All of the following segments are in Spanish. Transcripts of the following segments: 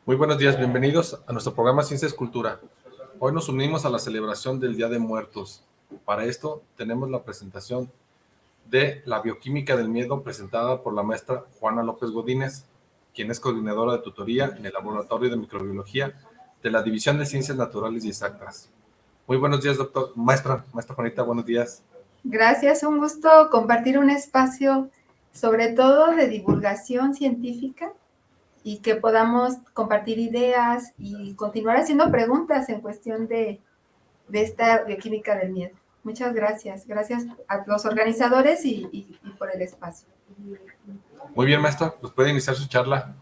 Muy buenos días, bienvenidos a nuestro programa Ciencia es Cultura. Hoy nos unimos a la celebración del Día de Muertos. Para esto tenemos la presentación de la bioquímica del miedo presentada por la maestra Juana López Godínez, quien es coordinadora de tutoría en el Laboratorio de Microbiología de la División de Ciencias Naturales y Exactas. Muy buenos días, maestra Juanita, buenos días. Gracias, un gusto compartir un espacio sobre todo de divulgación científica y que podamos compartir ideas y continuar haciendo preguntas en cuestión de esta bioquímica del miedo. Muchas gracias. Gracias a los organizadores y por el espacio. Muy bien, maestra, pues puede iniciar su charla.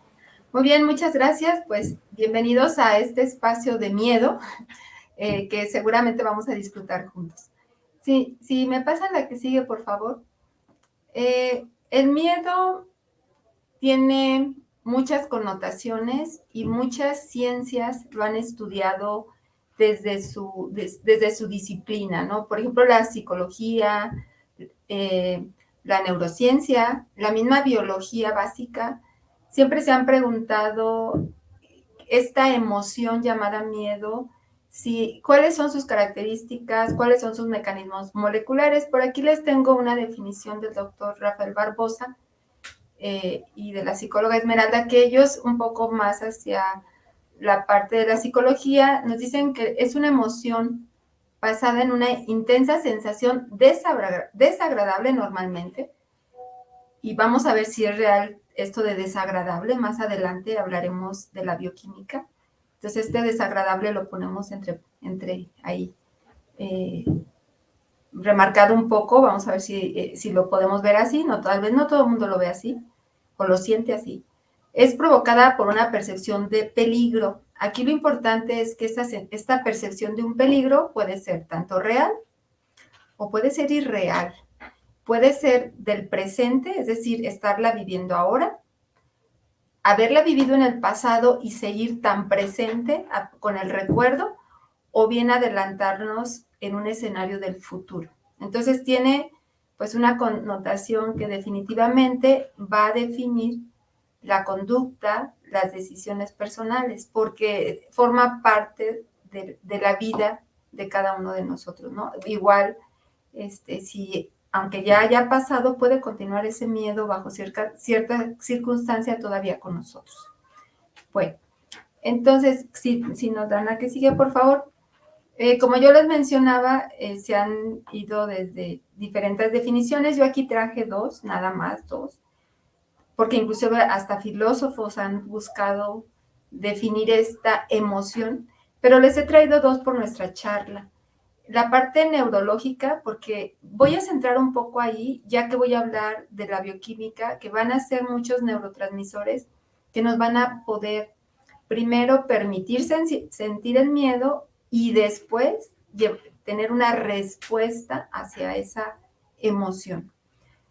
Muy bien, muchas gracias. Pues bienvenidos a este espacio de miedo que seguramente vamos a disfrutar juntos. Sí, si me pasan la que sigue, por favor. El miedo tiene muchas connotaciones y muchas ciencias lo han estudiado desde su disciplina, ¿no? Por ejemplo, la psicología, la neurociencia, la misma biología básica, siempre se han preguntado esta emoción llamada miedo, cuáles son sus características, cuáles son sus mecanismos moleculares. Por aquí les tengo una definición del doctor Rafael Barbosa, y de la psicóloga Esmeralda, que ellos un poco más hacia la parte de la psicología nos dicen que es una emoción basada en una intensa sensación desagradable normalmente, y vamos a ver si es real esto de desagradable. Más adelante hablaremos de la bioquímica. Entonces este desagradable lo ponemos entre ahí remarcado un poco. Vamos a ver si lo podemos ver así. No, tal vez no todo el mundo lo ve así o lo siente así. Es provocada por una percepción de peligro. Aquí lo importante es que esta percepción de un peligro puede ser tanto real o puede ser irreal. Puede ser del presente, es decir, estarla viviendo ahora, haberla vivido en el pasado y seguir tan presente con el recuerdo, o bien adelantarnos en un escenario del futuro. Entonces tiene pues una connotación que definitivamente va a definir la conducta, las decisiones personales, porque forma parte de la vida de cada uno de nosotros, ¿no? Igual, si aunque ya haya pasado, puede continuar ese miedo bajo cierta circunstancia todavía con nosotros. Bueno, entonces, si nos dan la que sigue, por favor. Como yo les mencionaba, se han ido desde diferentes definiciones. Yo aquí traje dos, nada más dos, porque inclusive hasta filósofos han buscado definir esta emoción, pero les he traído dos por nuestra charla. La parte neurológica, porque voy a centrar un poco ahí, ya que voy a hablar de la bioquímica, que van a ser muchos neurotransmisores que nos van a poder primero permitir sentir el miedo y después tener una respuesta hacia esa emoción.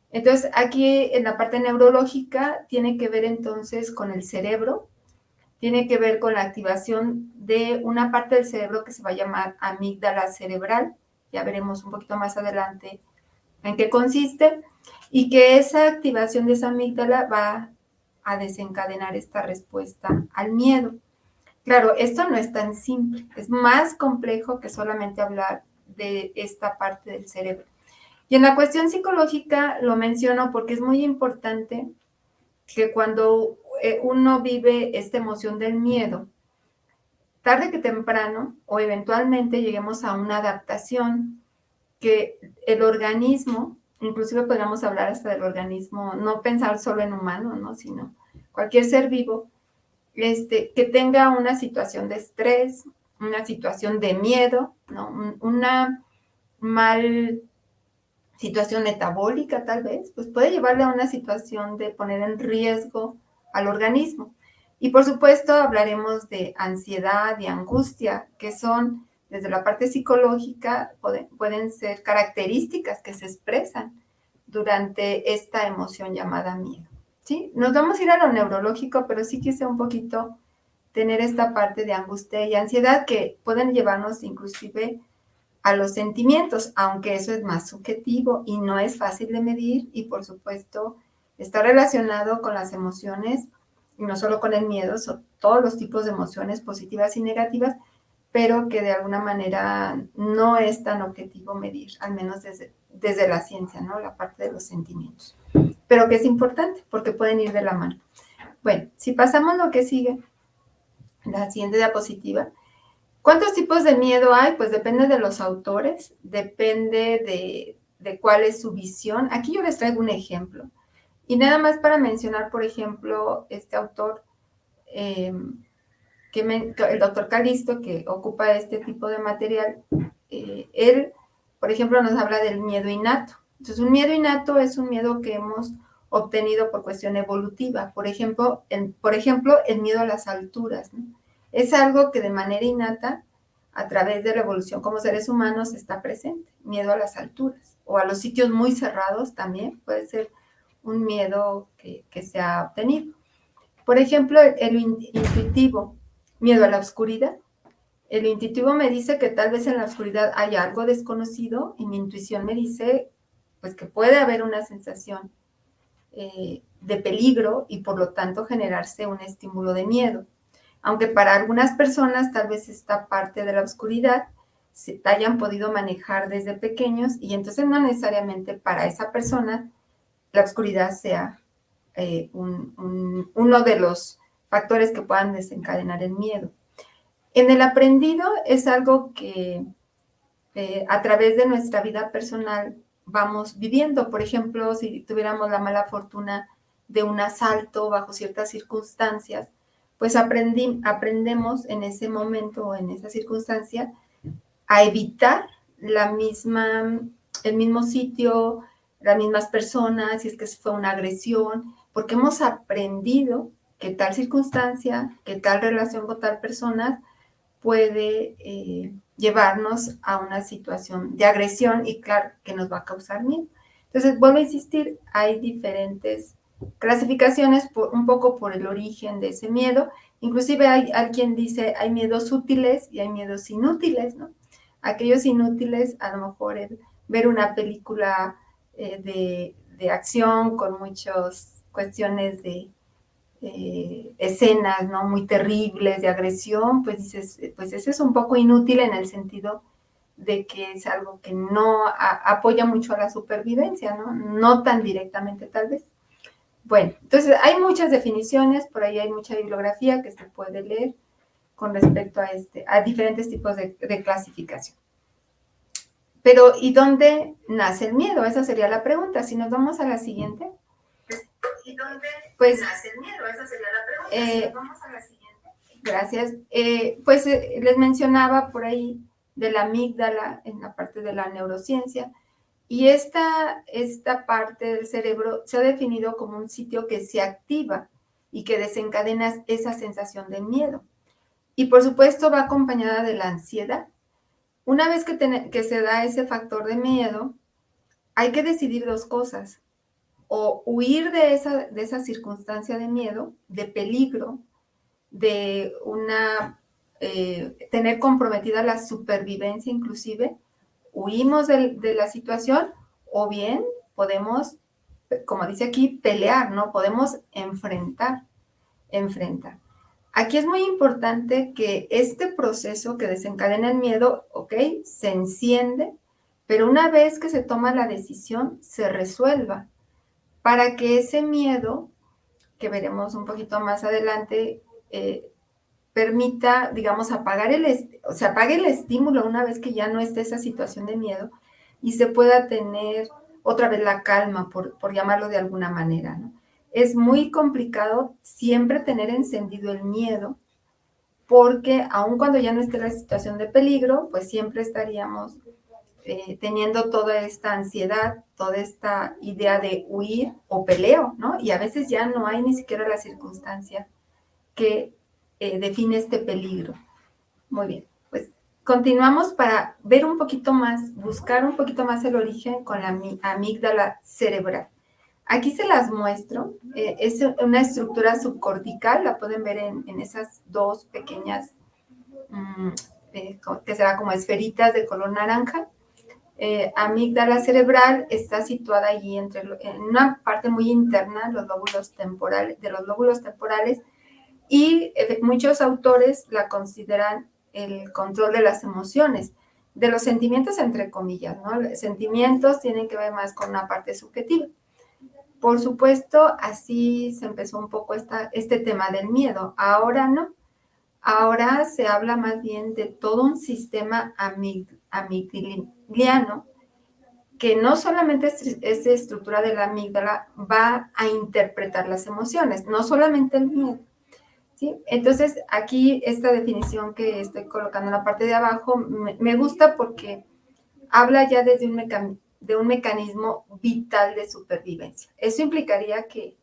Entonces, aquí en la parte neurológica tiene que ver entonces con el cerebro, tiene que ver con la activación de una parte del cerebro que se va a llamar amígdala cerebral. Ya veremos un poquito más adelante en qué consiste, y que esa activación de esa amígdala va a desencadenar esta respuesta al miedo. Claro, esto no es tan simple, es más complejo que solamente hablar de esta parte del cerebro. Y en la cuestión psicológica lo menciono porque es muy importante que cuando uno vive esta emoción del miedo, tarde que temprano o eventualmente lleguemos a una adaptación que el organismo, inclusive podríamos hablar hasta del organismo, no pensar solo en humano, ¿no? Sino cualquier ser vivo, que tenga una situación de estrés, una situación de miedo, ¿no? Una mal situación metabólica tal vez, pues puede llevarle a una situación de poner en riesgo al organismo. Y por supuesto hablaremos de ansiedad y angustia, que son, desde la parte psicológica, pueden ser características que se expresan durante esta emoción llamada miedo. ¿Sí? Nos vamos a ir a lo neurológico, pero sí quise un poquito tener esta parte de angustia y ansiedad que pueden llevarnos inclusive a los sentimientos, aunque eso es más subjetivo y no es fácil de medir, y por supuesto está relacionado con las emociones y no solo con el miedo, son todos los tipos de emociones positivas y negativas, pero que de alguna manera no es tan objetivo medir, al menos desde la ciencia, ¿no? La parte de los sentimientos. Pero que es importante porque pueden ir de la mano. Bueno, si pasamos lo que sigue, la siguiente diapositiva. ¿Cuántos tipos de miedo hay? Pues depende de los autores, depende de cuál es su visión. Aquí yo les traigo un ejemplo. Y nada más para mencionar, por ejemplo, este autor, el doctor Calisto, que ocupa este tipo de material, él, por ejemplo, nos habla del miedo innato. Entonces, un miedo innato es un miedo que hemos obtenido por cuestión evolutiva. Por ejemplo, el miedo a las alturas, ¿no? Es algo que de manera innata, a través de la evolución como seres humanos, está presente. Miedo a las alturas o a los sitios muy cerrados también puede ser un miedo que se ha obtenido. Por ejemplo, el intuitivo, miedo a la oscuridad. El intuitivo me dice que tal vez en la oscuridad hay algo desconocido y mi intuición me dice pues que puede haber una sensación de peligro y por lo tanto generarse un estímulo de miedo. Aunque para algunas personas tal vez esta parte de la oscuridad se hayan podido manejar desde pequeños y entonces no necesariamente para esa persona la oscuridad sea uno de los factores que puedan desencadenar el miedo. En el aprendido es algo que a través de nuestra vida personal vamos viviendo. Por ejemplo, si tuviéramos la mala fortuna de un asalto bajo ciertas circunstancias, pues aprendemos en ese momento o en esa circunstancia a evitar el mismo sitio, las mismas personas, si es que fue una agresión, porque hemos aprendido que tal circunstancia, que tal relación con tal persona puede llevarnos a una situación de agresión y claro, que nos va a causar miedo. Entonces, vuelvo a insistir, hay diferentes clasificaciones un poco por el origen de ese miedo. Inclusive hay quien dice, hay miedos útiles y hay miedos inútiles, ¿no? Aquellos inútiles, a lo mejor el ver una película de acción con muchas cuestiones de escenas, ¿no? Muy terribles de agresión, pues dices, pues ese es un poco inútil en el sentido de que es algo que no apoya mucho a la supervivencia, ¿no? No tan directamente tal vez. Bueno, entonces hay muchas definiciones, por ahí hay mucha bibliografía que se puede leer con respecto a diferentes tipos de clasificación. Pero, ¿y dónde nace el miedo? Esa sería la pregunta. Si nos vamos a la siguiente. ¿Y dónde nace el miedo? Esa sería la pregunta. Si nos vamos a la siguiente. Gracias. Les mencionaba por ahí de la amígdala en la parte de la neurociencia. Y esta parte del cerebro se ha definido como un sitio que se activa y que desencadena esa sensación de miedo. Y por supuesto va acompañada de la ansiedad. Una vez que se da ese factor de miedo, hay que decidir dos cosas. O huir de esa circunstancia de miedo, de peligro, de tener comprometida la supervivencia inclusive, huimos de la situación, o bien podemos, como dice aquí, pelear, ¿no? Podemos enfrentar. Aquí es muy importante que este proceso que desencadena el miedo, ok, se enciende, pero una vez que se toma la decisión, se resuelva para que ese miedo, que veremos un poquito más adelante, permita, digamos, apague el estímulo una vez que ya no esté esa situación de miedo y se pueda tener otra vez la calma, por llamarlo de alguna manera, ¿no? Es muy complicado siempre tener encendido el miedo, porque aun cuando ya no esté la situación de peligro, pues siempre estaríamos teniendo toda esta ansiedad, toda esta idea de huir o peleo, ¿no? Y a veces ya no hay ni siquiera la circunstancia que define este peligro. Muy bien, pues continuamos para ver un poquito más, buscar un poquito más el origen con la amígdala cerebral. Aquí se las muestro, es una estructura subcortical, la pueden ver en esas dos pequeñas, que será como esferitas de color naranja. Amígdala cerebral está situada allí en una parte muy interna de los lóbulos temporales, Y muchos autores la consideran el control de las emociones, de los sentimientos entre comillas, ¿no? Los sentimientos tienen que ver más con una parte subjetiva. Por supuesto, así se empezó un poco este tema del miedo. Ahora no. Ahora se habla más bien de todo un sistema amigdaliano que no solamente es estructura de la amígdala, va a interpretar las emociones, no solamente el miedo. ¿Sí? Entonces, aquí esta definición que estoy colocando en la parte de abajo me gusta porque habla ya desde de un mecanismo vital de supervivencia. Eso implicaría que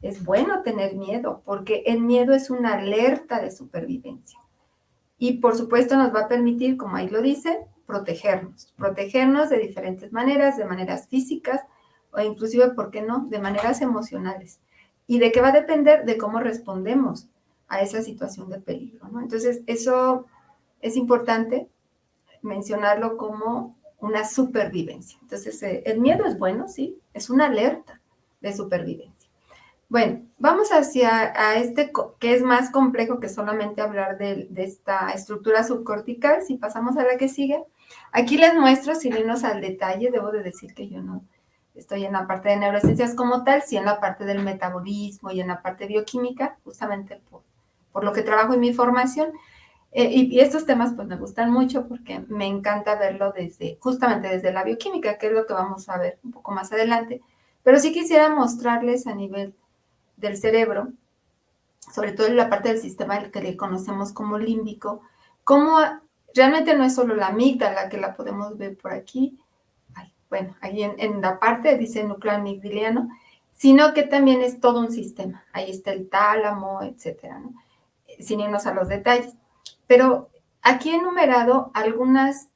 es bueno tener miedo, porque el miedo es una alerta de supervivencia. Y por supuesto nos va a permitir, como ahí lo dice, protegernos de diferentes maneras, de maneras físicas o inclusive, ¿por qué no?, de maneras emocionales. ¿Y de qué va a depender? De cómo respondemos a esa situación de peligro, ¿no? Entonces, eso es importante mencionarlo como una supervivencia. Entonces, el miedo es bueno, sí, es una alerta de supervivencia. Bueno, vamos hacia este que es más complejo que solamente hablar de esta estructura subcortical. Si pasamos a la que sigue, aquí les muestro, sin irnos al detalle, debo de decir que yo no estoy en la parte de neurociencias como tal, sí en la parte del metabolismo y en la parte bioquímica, justamente por lo que trabajo en mi formación. Y estos temas pues me gustan mucho porque me encanta verlo justamente desde la bioquímica, que es lo que vamos a ver un poco más adelante. Pero sí quisiera mostrarles a nivel del cerebro, sobre todo en la parte del sistema que le conocemos como límbico, cómo realmente no es solo la amígdala que la podemos ver por aquí, bueno, ahí en la parte dice núcleo amigdaliano, sino que también es todo un sistema. Ahí está el tálamo, etcétera, ¿no? Sin irnos a los detalles. Pero aquí he enumerado algunas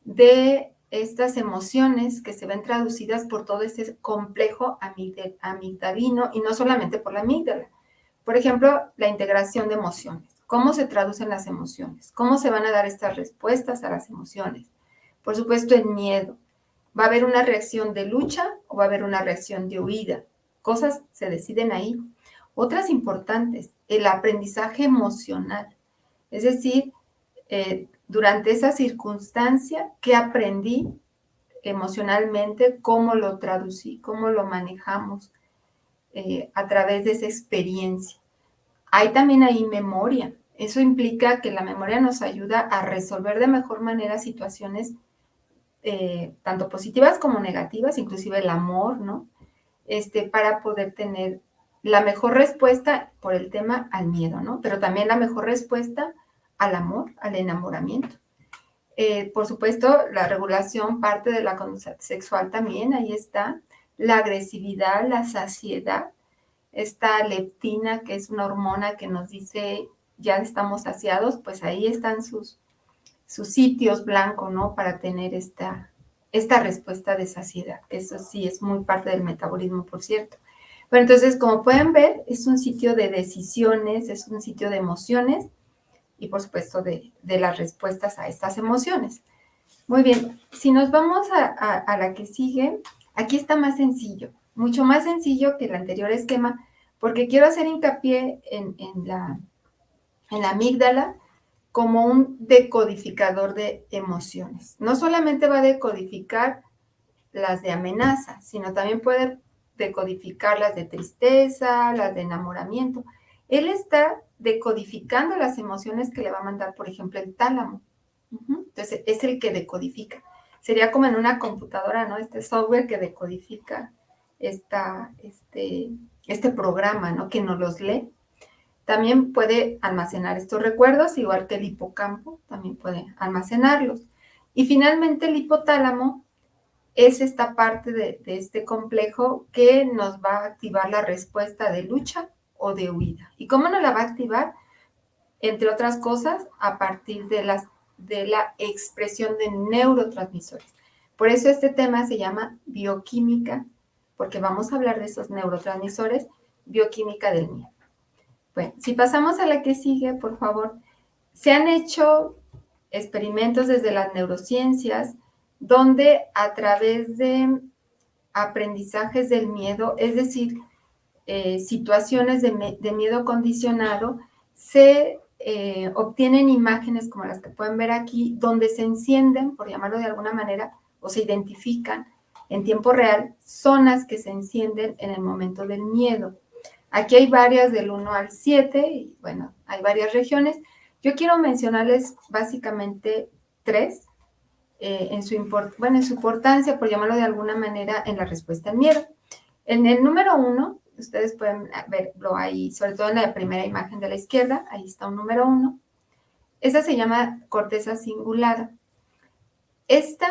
de estas emociones que se ven traducidas por todo este complejo amigdalino y no solamente por la amígdala. Por ejemplo, la integración de emociones. ¿Cómo se traducen las emociones? ¿Cómo se van a dar estas respuestas a las emociones? Por supuesto, el miedo. ¿Va a haber una reacción de lucha o va a haber una reacción de huida? Cosas se deciden ahí. Otras importantes, el aprendizaje emocional. Es decir, durante esa circunstancia, ¿qué aprendí emocionalmente? ¿Cómo lo traducí? ¿Cómo lo manejamos a través de esa experiencia? Hay también ahí memoria. Eso implica que la memoria nos ayuda a resolver de mejor manera situaciones tanto positivas como negativas, inclusive el amor, ¿no? Para poder tener la mejor respuesta por el tema al miedo, ¿no? Pero también la mejor respuesta al amor, al enamoramiento. Por supuesto, la regulación parte de la conducta sexual también, ahí está. La agresividad, la saciedad, esta leptina, que es una hormona que nos dice ya estamos saciados, pues ahí están sus sitios blancos, ¿no? Para tener esta respuesta de saciedad. Eso sí es muy parte del metabolismo, por cierto. Bueno, entonces, como pueden ver, es un sitio de decisiones, es un sitio de emociones y, por supuesto, de las respuestas a estas emociones. Muy bien, si nos vamos a la que sigue, aquí está más sencillo, mucho más sencillo que el anterior esquema, porque quiero hacer hincapié en la amígdala como un decodificador de emociones. No solamente va a decodificar las de amenaza, sino también puede decodificar las de tristeza, las de enamoramiento. Él está decodificando las emociones que le va a mandar, por ejemplo, el tálamo. Entonces, es el que decodifica. Sería como en una computadora, ¿no? Este software que decodifica este programa, ¿no? Que nos los lee. También puede almacenar estos recuerdos, igual que el hipocampo, también puede almacenarlos. Y finalmente el hipotálamo es esta parte de este complejo que nos va a activar la respuesta de lucha o de huida. ¿Y cómo nos la va a activar? Entre otras cosas, a partir de la expresión de neurotransmisores. Por eso este tema se llama bioquímica, porque vamos a hablar de esos neurotransmisores, bioquímica del miedo. Bueno, si pasamos a la que sigue, por favor, se han hecho experimentos desde las neurociencias donde a través de aprendizajes del miedo, es decir, situaciones de miedo condicionado, se obtienen imágenes como las que pueden ver aquí, donde se encienden, por llamarlo de alguna manera, o se identifican en tiempo real zonas que se encienden en el momento del miedo. Aquí hay varias del 1 al 7, y bueno, hay varias regiones. Yo quiero mencionarles básicamente 3, en su importancia, por llamarlo de alguna manera, en la respuesta al miedo. En el número 1, ustedes pueden verlo ahí, sobre todo en la primera imagen de la izquierda, ahí está un número 1. Esa se llama corteza cingulada. Esta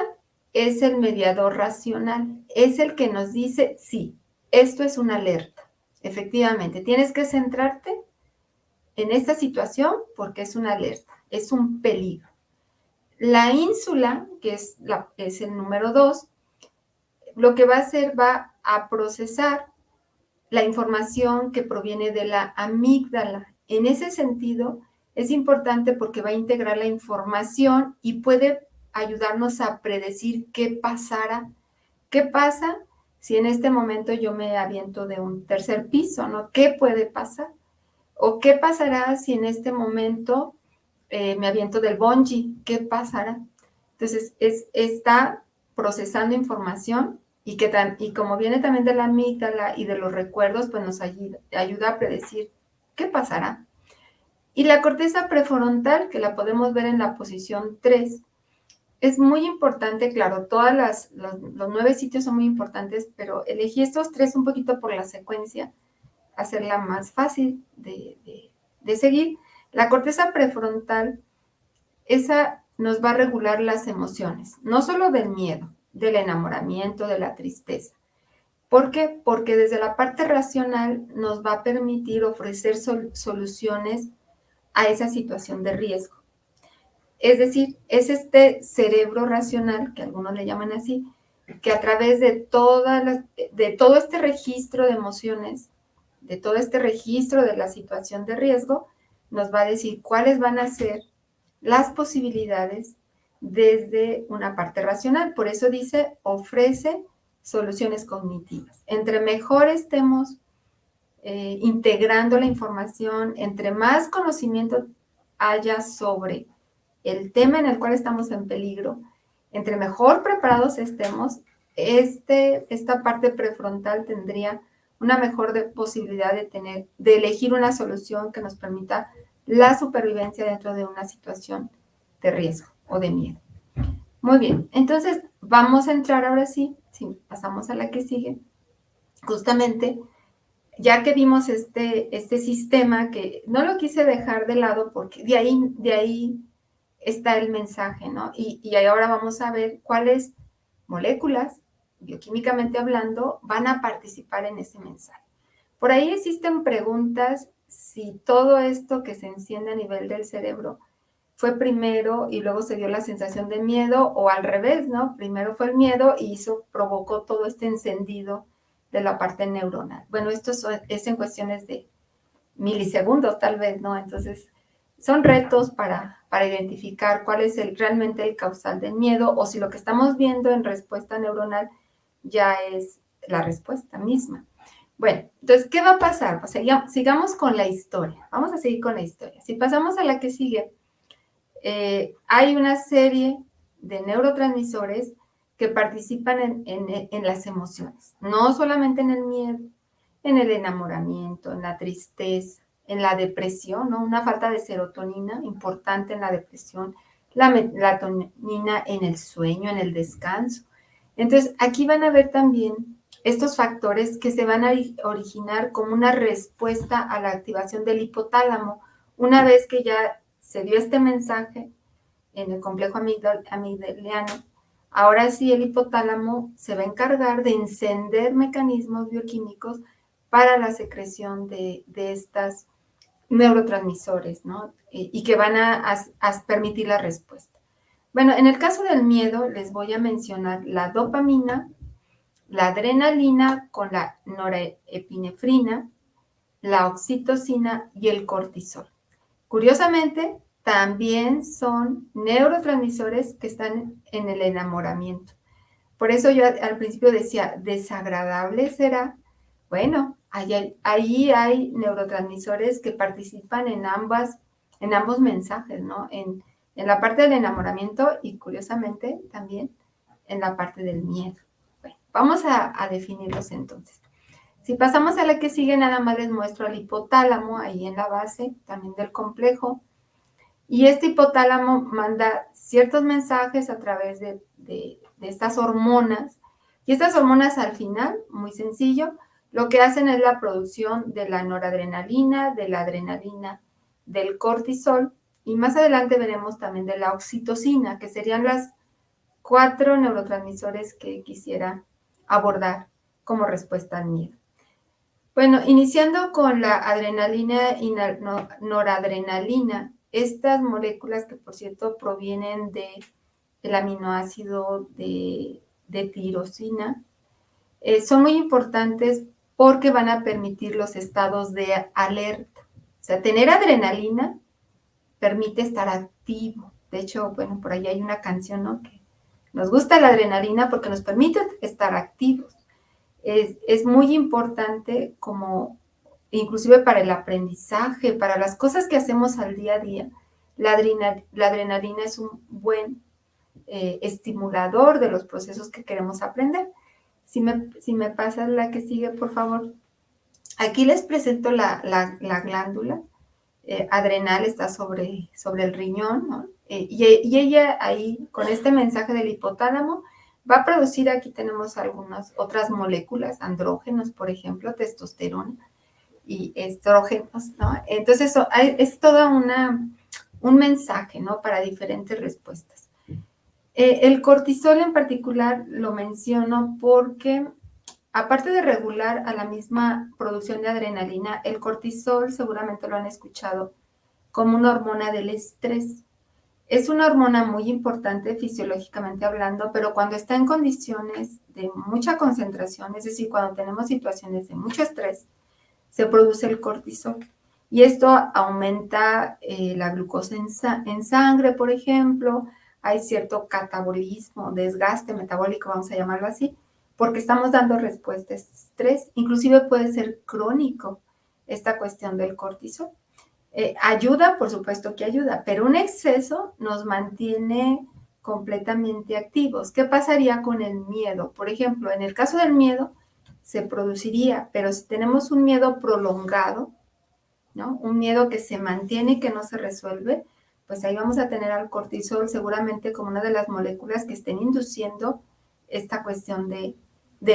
es el mediador racional, es el que nos dice, sí, esto es una alerta. Efectivamente, tienes que centrarte en esta situación porque es una alerta, es un peligro. La ínsula, que es el número 2, lo que va a hacer, va a procesar la información que proviene de la amígdala. En ese sentido, es importante porque va a integrar la información y puede ayudarnos a predecir qué pasará. ¿Qué pasa si en este momento yo me aviento de un tercer piso, ¿no? ¿Qué puede pasar? ¿O qué pasará si en este momento me aviento del bungee? ¿Qué pasará? Entonces, está procesando información y como viene también de la amígdala y de los recuerdos, pues nos ayuda a predecir qué pasará. Y la corteza prefrontal, que la podemos ver en la posición 3, es muy importante, claro, los 9 sitios son muy importantes, pero elegí estos 3 un poquito por la secuencia, hacerla más fácil de seguir. La corteza prefrontal, esa nos va a regular las emociones, no solo del miedo, del enamoramiento, de la tristeza. ¿Por qué? Porque desde la parte racional nos va a permitir ofrecer soluciones a esa situación de riesgo. Es decir, es este cerebro racional, que algunos le llaman así, que a través de todo este registro de emociones, de todo este registro de la situación de riesgo, nos va a decir cuáles van a ser las posibilidades desde una parte racional. Por eso dice, ofrece soluciones cognitivas. Entre mejor estemos integrando la información, entre más conocimiento haya sobre el tema en el cual estamos en peligro, entre mejor preparados estemos, esta parte prefrontal tendría una mejor posibilidad de elegir una solución que nos permita la supervivencia dentro de una situación de riesgo o de miedo. Muy bien, entonces vamos a entrar ahora sí, si pasamos a la que sigue, justamente, ya que vimos este sistema, que no lo quise dejar de lado porque de ahí está el mensaje, ¿no? Y ahora vamos a ver cuáles moléculas, bioquímicamente hablando, van a participar en ese mensaje. Por ahí existen preguntas si todo esto que se enciende a nivel del cerebro fue primero y luego se dio la sensación de miedo, o al revés, ¿no? Primero fue el miedo y provocó todo este encendido de la parte neuronal. Bueno, esto es en cuestiones de milisegundos tal vez, ¿no? Entonces, son retos para identificar cuál es realmente el causal del miedo, o si lo que estamos viendo en respuesta neuronal ya es la respuesta misma. Bueno, entonces, ¿qué va a pasar? Pues sigamos con la historia. Vamos a seguir con la historia. Si pasamos a la que sigue, hay una serie de neurotransmisores que participan en las emociones, no solamente en el miedo, en el enamoramiento, en la tristeza, en la depresión, ¿no? Una falta de serotonina importante en la depresión, la melatonina en el sueño, en el descanso. Entonces, aquí van a ver también estos factores que se van a originar como una respuesta a la activación del hipotálamo, una vez que ya se dio este mensaje en el complejo amigdaliano. Ahora sí, el hipotálamo se va a encargar de encender mecanismos bioquímicos para la secreción de estos neurotransmisores, ¿no? Y que van a permitir la respuesta. Bueno, en el caso del miedo, les voy a mencionar la dopamina, la adrenalina con la norepinefrina, la oxitocina y el cortisol. Curiosamente, también son neurotransmisores que están en el enamoramiento. Por eso yo al principio decía, desagradable será Bueno, ahí hay neurotransmisores que participan en ambos mensajes, ¿no? En la parte del enamoramiento y curiosamente también en la parte del miedo. Bueno, vamos a definirlos entonces. Si pasamos a la que sigue, nada más les muestro al hipotálamo, ahí en la base también del complejo. Y este hipotálamo manda ciertos mensajes a través de estas hormonas. Y estas hormonas al final, muy sencillo, lo que hacen es la producción de la noradrenalina, de la adrenalina, del cortisol. Y más adelante veremos también de la oxitocina, que serían las 4 neurotransmisores que quisiera abordar como respuesta al miedo. Bueno, iniciando con la adrenalina y noradrenalina, estas moléculas que por cierto provienen del aminoácido de tirosina, son muy importantes porque van a permitir los estados de alerta. O sea, tener adrenalina permite estar activo. De hecho, bueno, por ahí hay una canción, ¿no? Que nos gusta la adrenalina porque nos permite estar activos. Es muy importante como inclusive para el aprendizaje, para las cosas que hacemos al día a día. La adrenalina es un buen estimulador de los procesos que queremos aprender. Si me pasas la que sigue, por favor. Aquí les presento la glándula adrenal, está sobre el riñón, ¿no? Y ella ahí, con este mensaje del hipotálamo, va a producir, aquí tenemos algunas otras moléculas, andrógenos, por ejemplo, testosterona y estrógenos, ¿no? Entonces, es toda un mensaje, ¿no? Para diferentes respuestas. El cortisol en particular lo menciono porque, aparte de regular a la misma producción de adrenalina, el cortisol, seguramente lo han escuchado, como una hormona del estrés. Es una hormona muy importante fisiológicamente hablando, pero cuando está en condiciones de mucha concentración, es decir, cuando tenemos situaciones de mucho estrés, se produce el cortisol. Y esto aumenta la glucosa en sangre, por ejemplo. Hay cierto catabolismo, desgaste metabólico, vamos a llamarlo así, porque estamos dando respuesta a este estrés. Inclusive puede ser crónico esta cuestión del cortisol. Ayuda, por supuesto que ayuda, pero un exceso nos mantiene completamente activos. ¿Qué pasaría con el miedo? Por ejemplo, en el caso del miedo, se produciría, pero si tenemos un miedo prolongado, ¿no? Un miedo que se mantiene y que no se resuelve, pues ahí vamos a tener al cortisol seguramente como una de las moléculas que estén induciendo esta cuestión del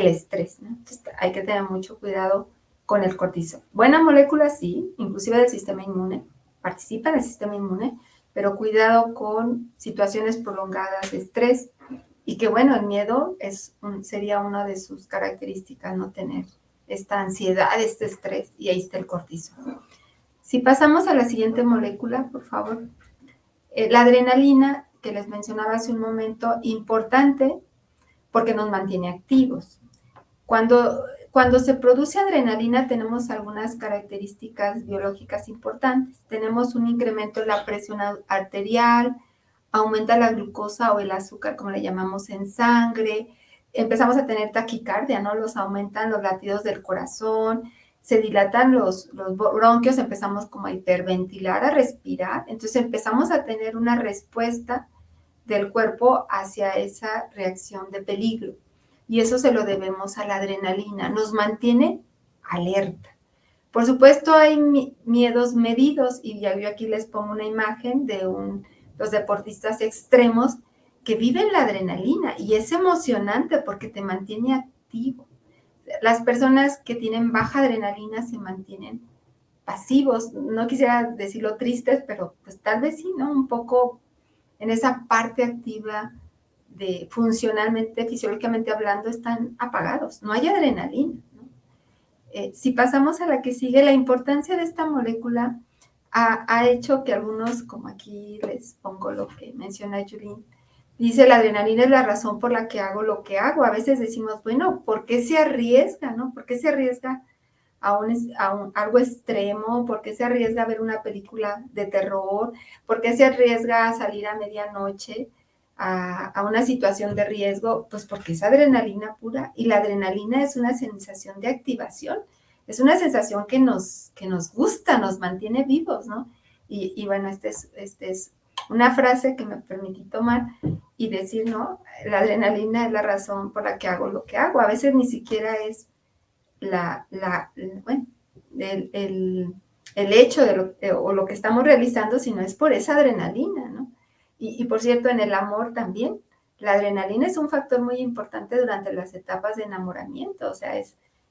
estrés, ¿no? Entonces hay que tener mucho cuidado con el cortisol. Buena molécula, sí, inclusive del sistema inmune, participa en el sistema inmune, pero cuidado con situaciones prolongadas de estrés, y que bueno, el miedo sería una de sus características, no tener esta ansiedad, este estrés, y ahí está el cortisol. Si pasamos a la siguiente molécula, por favor. La adrenalina, que les mencionaba hace un momento, importante porque nos mantiene activos. Cuando se produce adrenalina tenemos algunas características biológicas importantes. Tenemos un incremento en la presión arterial, aumenta la glucosa o el azúcar, como le llamamos, en sangre, empezamos a tener taquicardia, ¿no? Aumentan los latidos del corazón, se dilatan los bronquios, empezamos como a hiperventilar, a respirar, entonces empezamos a tener una respuesta del cuerpo hacia esa reacción de peligro. Y eso se lo debemos a la adrenalina, nos mantiene alerta. Por supuesto hay miedos medidos, y ya yo aquí les pongo una imagen de los deportistas extremos que viven la adrenalina, y es emocionante porque te mantiene activo. Las personas que tienen baja adrenalina se mantienen pasivos, no quisiera decirlo tristes, pero pues tal vez sí, ¿no? Un poco en esa parte activa de funcionalmente, fisiológicamente hablando, están apagados, no hay adrenalina, ¿no? Si pasamos a la que sigue, la importancia de esta molécula ha hecho que algunos, como aquí les pongo lo que menciona Julín, dice: la adrenalina es la razón por la que hago lo que hago. A veces decimos, bueno, ¿por qué se arriesga, no? ¿Por qué se arriesga a algo extremo? ¿Por qué se arriesga a ver una película de terror? ¿Por qué se arriesga a salir a medianoche? a una situación de riesgo, pues porque es adrenalina pura, y la adrenalina es una sensación de activación, es una sensación que nos gusta, nos mantiene vivos, ¿no? Y bueno, esta es una frase que me permití tomar y decir, ¿no? La adrenalina es la razón por la que hago lo que hago. A veces ni siquiera es bueno, el hecho o lo que estamos realizando, sino es por esa adrenalina, ¿no? Y por cierto, en el amor también, la adrenalina es un factor muy importante durante las etapas de enamoramiento, o sea,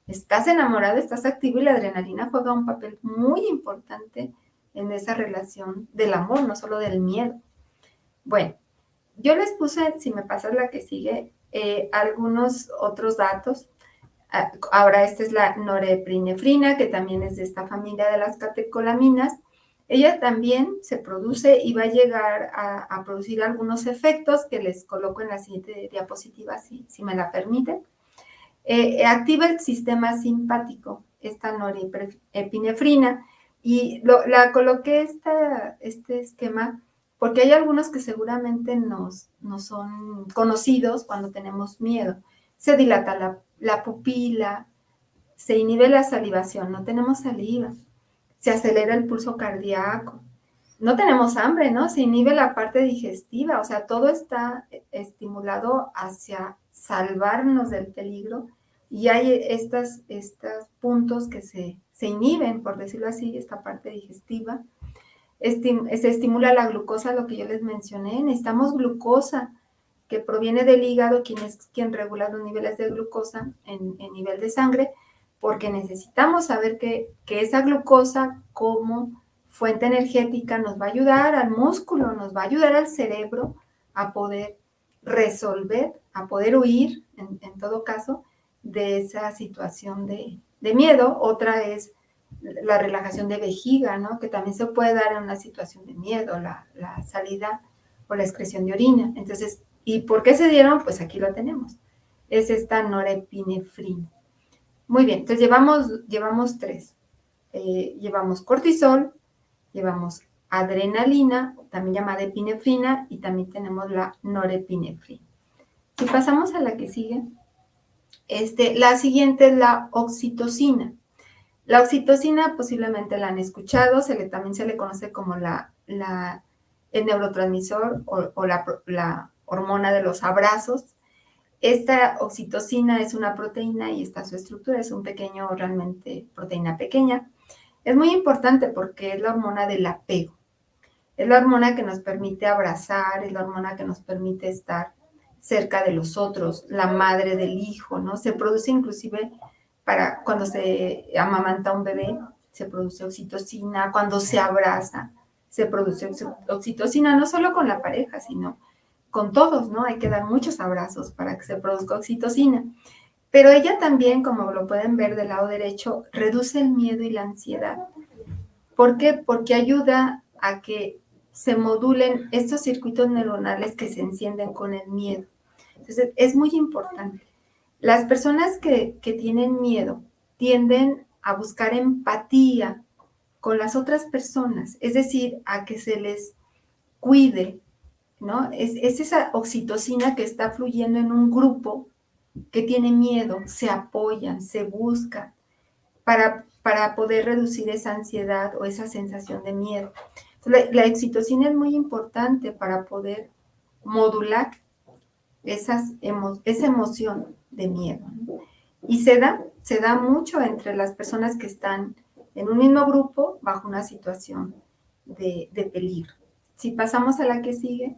estás enamorado, estás activo y la adrenalina juega un papel muy importante en esa relación del amor, no solo del miedo. Bueno, yo les puse, si me pasas la que sigue, algunos otros datos. Ahora esta es la norepinefrina, que también es de esta familia de las catecolaminas. Ella también se produce y va a llegar a producir algunos efectos que les coloco en la siguiente diapositiva, si me la permiten. Activa el sistema simpático, esta norepinefrina, y la coloqué este esquema porque hay algunos que seguramente nos son conocidos cuando tenemos miedo. Se dilata la pupila, se inhibe la salivación, no tenemos saliva, se acelera el pulso cardíaco, no tenemos hambre, ¿no? Se inhibe la parte digestiva, o sea, todo está estimulado hacia salvarnos del peligro y hay estos puntos que se inhiben, por decirlo así, esta parte digestiva. Se estimula la glucosa, lo que yo les mencioné, necesitamos glucosa que proviene del hígado, quien regula los niveles de glucosa en nivel de sangre, porque necesitamos saber que esa glucosa como fuente energética nos va a ayudar al músculo, nos va a ayudar al cerebro a poder resolver, a poder huir, en todo caso, de esa situación de miedo. Otra es la relajación de vejiga, ¿no? Que también se puede dar en una situación de miedo, la salida o la excreción de orina. Entonces, ¿y por qué se dieron? Pues aquí lo tenemos. Es esta norepinefrina. Muy bien, entonces llevamos tres. Llevamos cortisol, llevamos adrenalina, también llamada epinefrina, y también tenemos la norepinefrina. Si pasamos a la que sigue, la siguiente es la oxitocina. La oxitocina posiblemente la han escuchado, también se le conoce como el neurotransmisor o la hormona de los abrazos. Esta oxitocina es una proteína y está su estructura, es un pequeño, realmente proteína pequeña. Es muy importante porque es la hormona del apego. Es la hormona que nos permite abrazar, es la hormona que nos permite estar cerca de los otros, la madre del hijo, ¿no? Se produce inclusive para cuando se amamanta un bebé, se produce oxitocina, cuando se abraza, se produce oxitocina, no solo con la pareja, sino con todos, ¿no? Hay que dar muchos abrazos para que se produzca oxitocina. Pero ella también, como lo pueden ver del lado derecho, reduce el miedo y la ansiedad. ¿Por qué? Porque ayuda a que se modulen estos circuitos neuronales que se encienden con el miedo. Entonces, es muy importante. Las personas que tienen miedo tienden a buscar empatía con las otras personas, es decir, a que se les cuide, ¿no? Es esa oxitocina que está fluyendo en un grupo que tiene miedo, se apoyan, se buscan para poder reducir esa ansiedad o esa sensación de miedo. Entonces, la oxitocina es muy importante para poder modular esa emoción de miedo, ¿no? Y se da mucho entre las personas que están en un mismo grupo bajo una situación de peligro. Si pasamos a la que sigue,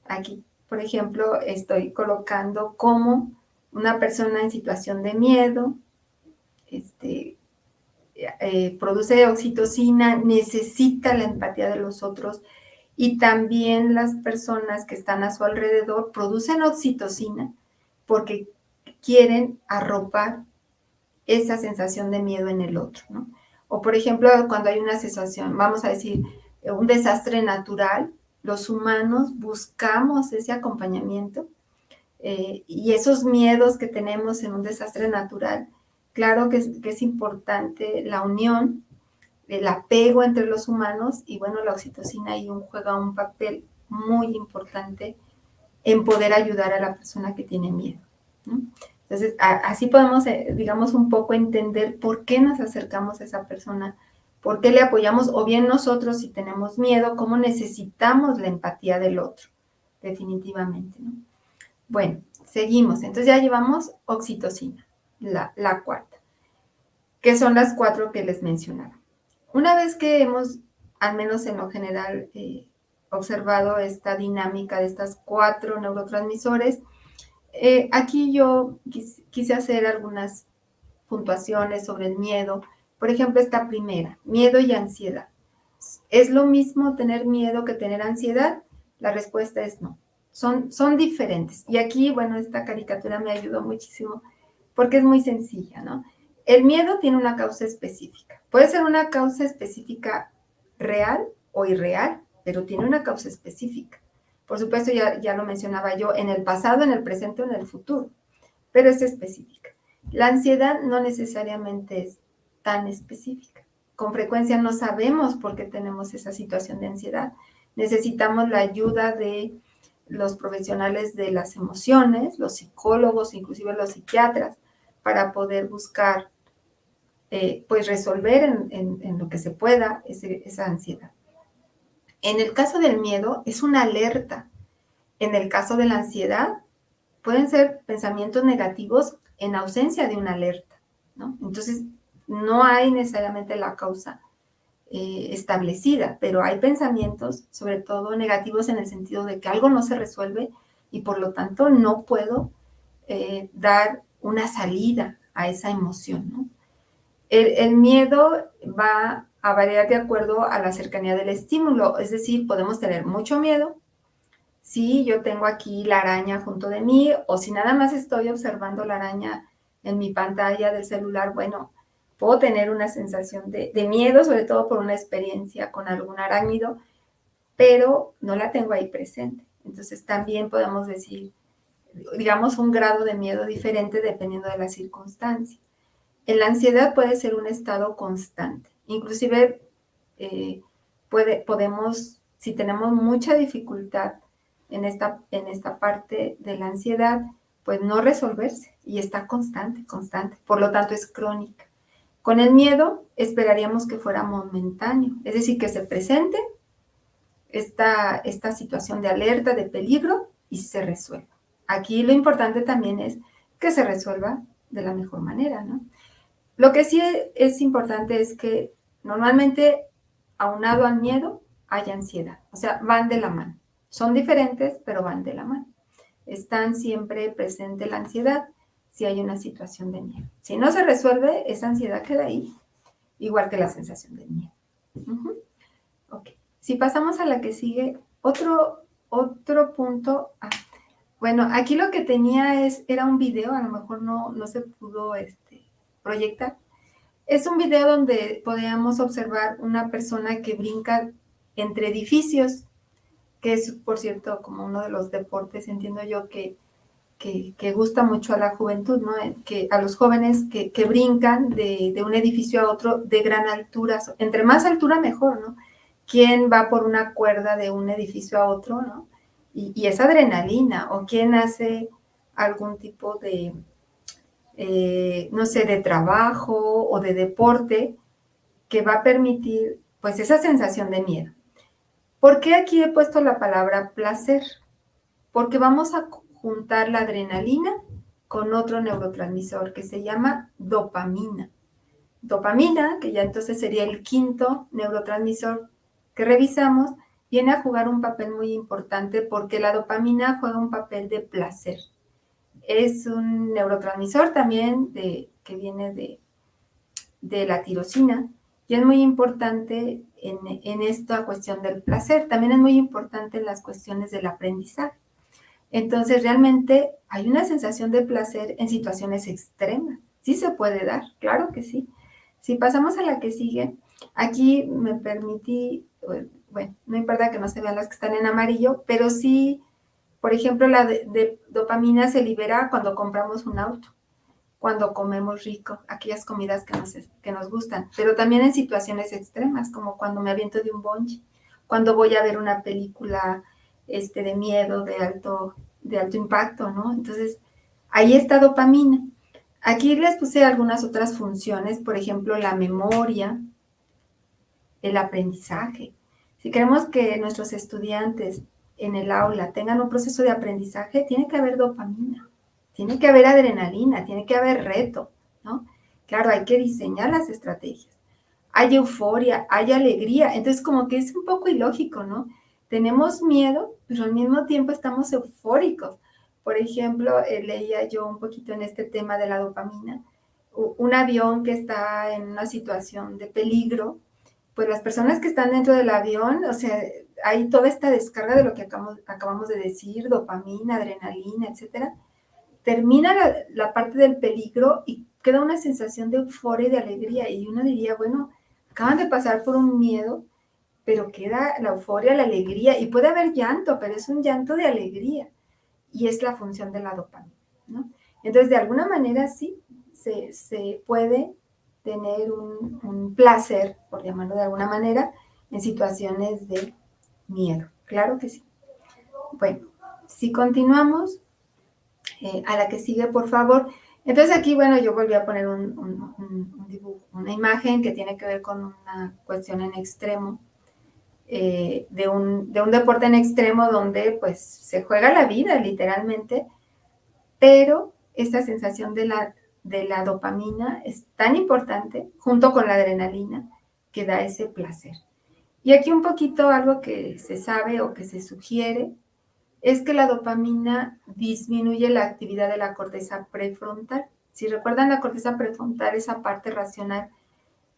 aquí, por ejemplo, estoy colocando cómo una persona en situación de miedo produce oxitocina, necesita la empatía de los otros, y también las personas que están a su alrededor producen oxitocina porque quieren arropar esa sensación de miedo en el otro, ¿no? O por ejemplo, cuando hay una sensación, vamos a decir, un desastre natural, los humanos buscamos ese acompañamiento y esos miedos que tenemos en un desastre natural, claro que es importante la unión, el apego entre los humanos, y bueno, la oxitocina ahí juega un papel muy importante en poder ayudar a la persona que tiene miedo, ¿no? Entonces, así podemos, digamos, un poco entender por qué nos acercamos a esa persona, por qué le apoyamos, o bien nosotros, si tenemos miedo, cómo necesitamos la empatía del otro, definitivamente, ¿no? Bueno, seguimos. Entonces ya llevamos oxitocina, la cuarta, que son las 4 que les mencionaba. Una vez que hemos, al menos en lo general, observado esta dinámica de estas 4 neurotransmisores, aquí yo quise hacer algunas puntuaciones sobre el miedo. Por ejemplo, esta primera, miedo y ansiedad. ¿Es lo mismo tener miedo que tener ansiedad? La respuesta es no. Son diferentes. Y aquí, bueno, esta caricatura me ayudó muchísimo porque es muy sencilla, ¿no? El miedo tiene una causa específica. Puede ser una causa específica real o irreal, pero tiene una causa específica. Por supuesto, ya lo mencionaba yo, en el pasado, en el presente o en el futuro, pero es específica. La ansiedad no necesariamente es tan específica. Con frecuencia no sabemos por qué tenemos esa situación de ansiedad. Necesitamos la ayuda de los profesionales de las emociones, los psicólogos, inclusive los psiquiatras, para poder buscar, pues resolver en lo que se pueda esa ansiedad. En el caso del miedo es una alerta. En el caso de la ansiedad pueden ser pensamientos negativos en ausencia de una alerta, ¿no? Entonces, no hay necesariamente la causa establecida, pero hay pensamientos, sobre todo negativos, en el sentido de que algo no se resuelve y por lo tanto no puedo dar una salida a esa emoción, ¿no? El miedo va a variar de acuerdo a la cercanía del estímulo, es decir, podemos tener mucho miedo si yo tengo aquí la araña junto de mí o si nada más estoy observando la araña en mi pantalla del celular, bueno, puedo tener una sensación de miedo, sobre todo por una experiencia con algún arácnido, pero no la tengo ahí presente. Entonces también podemos decir, digamos, un grado de miedo diferente dependiendo de la circunstancia. En la ansiedad puede ser un estado constante. Inclusive podemos, si tenemos mucha dificultad en esta parte de la ansiedad, pues no resolverse y está constante. Por lo tanto, es crónica. Con el miedo esperaríamos que fuera momentáneo, es decir, que se presente esta situación de alerta, de peligro y se resuelva. Aquí lo importante también es que se resuelva de la mejor manera, ¿no? Lo que sí es importante es que normalmente, aunado al miedo, hay ansiedad. O sea, van de la mano. Son diferentes, pero van de la mano. Están siempre presente la ansiedad si hay una situación de miedo. Si no se resuelve, esa ansiedad queda ahí, igual que la sensación del miedo. Ok. Si pasamos a la que sigue, otro punto. Bueno, aquí lo que tenía era un video, a lo mejor no se pudo proyectar. Es un video donde podíamos observar una persona que brinca entre edificios, que es, por cierto, como uno de los deportes, entiendo yo, que gusta mucho a la juventud, ¿no? Que a los jóvenes que brincan de un edificio a otro de gran altura. Entre más altura, mejor, ¿no? ¿Quién va por una cuerda de un edificio a otro, ¿no? Y es adrenalina, o quién hace algún tipo de, no sé, de trabajo o de deporte que va a permitir, pues, esa sensación de miedo. ¿Por qué aquí he puesto la palabra placer? Porque vamos a juntar la adrenalina con otro neurotransmisor que se llama dopamina. Dopamina, que ya entonces sería el quinto neurotransmisor que revisamos, viene a jugar un papel muy importante porque la dopamina juega un papel de placer. Es un neurotransmisor también que viene de la tirosina y es muy importante en esta cuestión del placer. También es muy importante en las cuestiones del aprendizaje. Entonces, realmente hay una sensación de placer en situaciones extremas. Sí se puede dar, claro que sí. Si pasamos a la que sigue, aquí me permití, bueno, no importa que no se vean las que están en amarillo, pero sí, por ejemplo, la de dopamina se libera cuando compramos un auto, cuando comemos rico, aquellas comidas que nos gustan, pero también en situaciones extremas, como cuando me aviento de un bungee, cuando voy a ver una película de miedo, de alto de alto impacto, ¿no? Entonces, ahí está dopamina. Aquí les puse algunas otras funciones, por ejemplo, la memoria, el aprendizaje. Si queremos que nuestros estudiantes en el aula tengan un proceso de aprendizaje, tiene que haber dopamina, tiene que haber adrenalina, tiene que haber reto, ¿no? Claro, hay que diseñar las estrategias. Hay euforia, hay alegría, entonces como que es un poco ilógico, ¿no? Tenemos miedo, pero al mismo tiempo estamos eufóricos. Por ejemplo, leía yo un poquito en este tema de la dopamina, un avión que está en una situación de peligro, pues las personas que están dentro del avión, o sea, hay toda esta descarga de lo que acabamos de decir, dopamina, adrenalina, etcétera. Termina la parte del peligro y queda una sensación de euforia y de alegría. Y uno diría, bueno, acaban de pasar por un miedo, pero queda la euforia, la alegría, y puede haber llanto, pero es un llanto de alegría. Y es la función de la dopamina, ¿no? Entonces, de alguna manera sí, se puede tener un placer, por llamarlo de alguna manera, en situaciones de miedo. Claro que sí. Bueno, si continuamos, a la que sigue, por favor. Entonces aquí, bueno, yo volví a poner un dibujo, una imagen que tiene que ver con una cuestión en extremo, de un deporte en extremo donde pues se juega la vida literalmente, pero esta sensación de la dopamina es tan importante, junto con la adrenalina, que da ese placer. Y aquí un poquito algo que se sabe o que se sugiere es que la dopamina disminuye la actividad de la corteza prefrontal. Si recuerdan, la corteza prefrontal, esa parte racional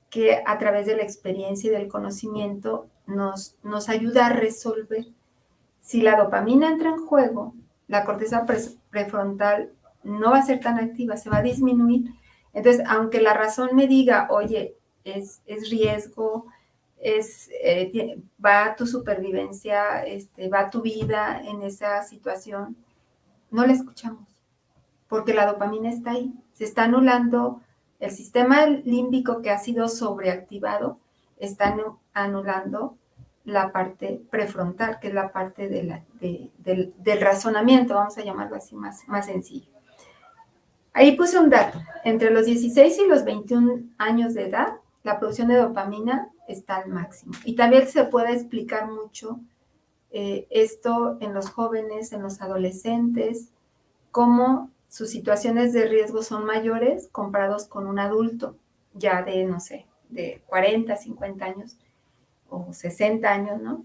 que a través de la experiencia y del conocimiento nos ayuda a resolver. Si la dopamina entra en juego, la corteza prefrontal no va a ser tan activa, se va a disminuir. Entonces, aunque la razón me diga, oye, es riesgo, va tu supervivencia, va tu vida en esa situación, no la escuchamos, porque la dopamina está ahí. Se está anulando el sistema límbico que ha sido sobreactivado, está anulando la parte prefrontal, que es la parte del razonamiento, vamos a llamarlo así más sencillo. Ahí puse un dato. Entre los 16 y los 21 años de edad, la producción de dopamina está al máximo. Y también se puede explicar mucho esto en los jóvenes, en los adolescentes, cómo sus situaciones de riesgo son mayores comparados con un adulto ya de, no sé, de 40, 50 años o 60 años, ¿no?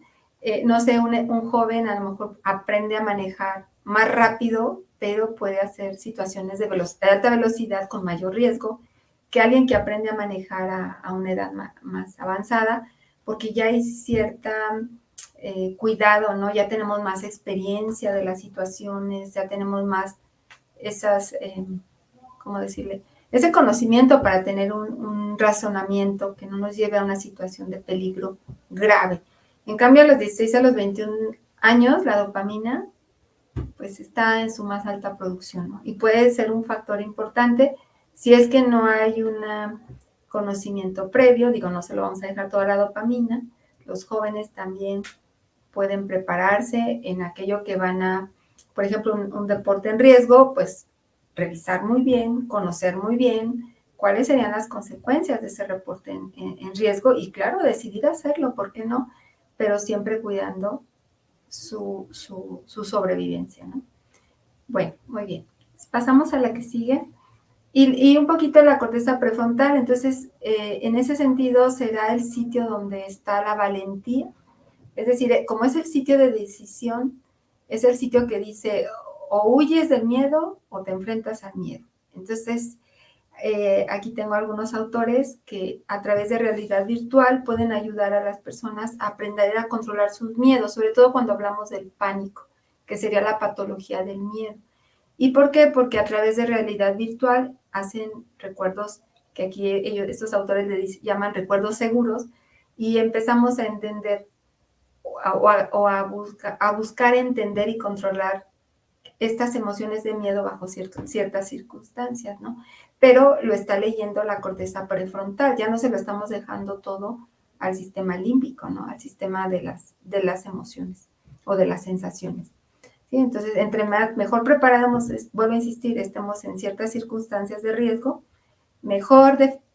No sé, un joven a lo mejor aprende a manejar más rápido, pero puede hacer situaciones de alta velocidad con mayor riesgo que alguien que aprende a manejar a una edad más avanzada, porque ya hay cierta cuidado, ¿no? Ya tenemos más experiencia de las situaciones, ya tenemos más esas, ¿cómo decirle? Ese conocimiento para tener un razonamiento que no nos lleve a una situación de peligro grave. En cambio, a los 16 a los 21 años, la dopamina pues está en su más alta producción, ¿no? Y puede ser un factor importante si es que no hay un conocimiento previo, digo, no se lo vamos a dejar toda la dopamina, los jóvenes también pueden prepararse en aquello que van a, por ejemplo, un deporte en riesgo, pues revisar muy bien, conocer muy bien cuáles serían las consecuencias de ese reporte en riesgo y claro, decidir hacerlo, ¿por qué no? Pero siempre cuidando su sobrevivencia, ¿no? Bueno, muy bien. Pasamos a la que sigue. Y un poquito la corteza prefrontal, entonces, en ese sentido será el sitio donde está la valentía. Es decir, como es el sitio de decisión, es el sitio que dice o huyes del miedo o te enfrentas al miedo. Entonces, aquí tengo algunos autores que a través de realidad virtual pueden ayudar a las personas a aprender a controlar sus miedos, sobre todo cuando hablamos del pánico, que sería la patología del miedo. ¿Y por qué? Porque a través de realidad virtual hacen recuerdos que aquí estos autores le llaman recuerdos seguros y empezamos a entender a buscar entender y controlar estas emociones de miedo bajo ciertas circunstancias, ¿no? Pero lo está leyendo la corteza prefrontal, ya no se lo estamos dejando todo al sistema límbico, ¿no? Al sistema de las emociones o de las sensaciones. ¿sí? Entonces, entre mejor preparados, vuelvo a insistir, estemos en ciertas circunstancias de riesgo,